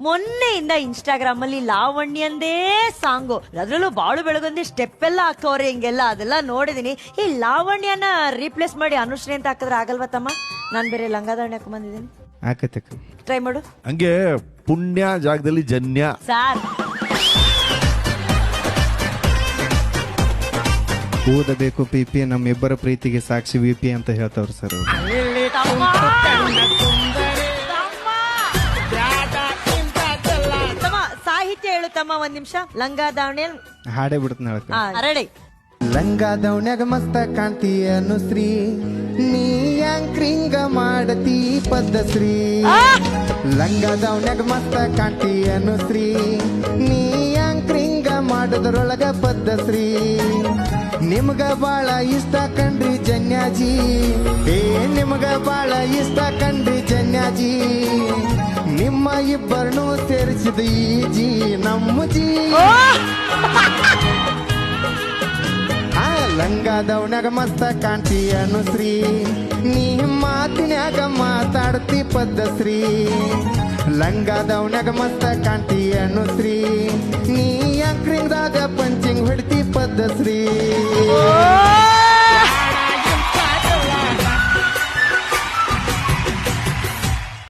ಮೊನ್ನೆಯಿಂದ Instagram ಅಲ್ಲಿ ಲಾವಣ್ಯಂದೇ song, ಅದ್ರಲ್ಲೂ ಬಾಳು ಬೆಳಗೊಂದಿ ಸ್ಟೆಪ್ ಎಲ್ಲ ಹಾಕೋರೆ ಹಿಂಗೆಲ್ಲ, ಅದೆಲ್ಲ ನೋಡಿದೀನಿ. ಈ ಲಾವಣ್ಯನ ರೀಪ್ಲೇಸ್ ಮಾಡಿ ಅನುಶ್ರೀ ಅಂತ ಹಾಕಿದ್ರೆ ಆಗಲ್ವಾ ತಮ್ಮ? ನಾನ್ ಬೇರೆ ಲಂಗಾದಾವಣಿ ಹಾಕೊಂಡ್ ಬಂದಿದ್ದೀನಿ, ಆಕತಕ್ಕ ಟ್ರೈ ಮಾಡು. ಹಂಗೆ ಪುಣ್ಯ ಜಾಗದಲ್ಲಿ ಜನ್ಯ. ಸಾರ್ ಓದಬೇಕು ಪಿಪಿ, ನಮ್ಮಿಬ್ಬರ ಪ್ರೀತಿಗೆ ಸಾಕ್ಷಿ ವಿಪಿ ಅಂತ ಹೇಳ್ತಾವ್ರು ಸರ್ ಅವ್ರು. ತಮ್ಮ ಸಾಹಿತ್ಯ ಹೇಳು ತಮ್ಮ, ಒಂದ್ ನಿಮಿಷ. ಲಂಗಾದಾವಣಿ ಹಾಡೇ ಬಿಡ್ತಾನೆ ರೆಡಿ. ಲಂಗಾದವನ್ಯಾಗ ಮಸ್ತ ಕಾಣ್ತಿ ಅನುಶ್ರೀ, ನೀ ಯಾಂಕ್ರಿಂಗ ಮಾಡತಿ ಪದ್ಧಶ್ರೀ. ಲಂಗಾದವನ್ಯಾಗ ಮಸ್ತ ಕಾಣ್ತಿ ಅನುಶ್ರೀ, ನೀ ಯಾಂಕ್ರಿಂಗ ಮಾಡೋದ್ರೊಳಗ ಪದ್ಧಶ್ರೀ. ನಿಮ್ಗ ಬಾಳ ಇಷ್ಟ ಕಂಡ್ರಿ ಜನ್ಯಾಜಿ, ನಿಮ್ಗ ಬಾಳ ಇಷ್ಟ ಕಂಡ್ರಿ ಜನ್ಯಾಜಿ. ನಿಮ್ಮ ಇಬ್ಬರನ್ನು ಸೇರಿಸಿದ ಈ ಜಿ ನಮ್ಮ ಜಿ. ಲಂಗಾದವನ್ಯಾಗ ಮಸ್ತ ಕಾಣ್ತಿ ಅನುಶ್ರೀ, ನೀ ಮಾತಿನ್ಯಾಗ ಮಾತಾಡ್ತಿ ಪದ್ಧಶ್ರೀ. ಲಂಗಾದವನ್ಯಾಗ ಮಸ್ತ ಕಾಣ್ತಿ ಅನುಶ್ರೀ, ನೀ ಯಾಂಕ್ರಿಂಗ್ದಾಗ ಪಂಚಿಂಗ್ ಹೊಡ್ತಿ ಪದ್ಧಶ್ರೀ.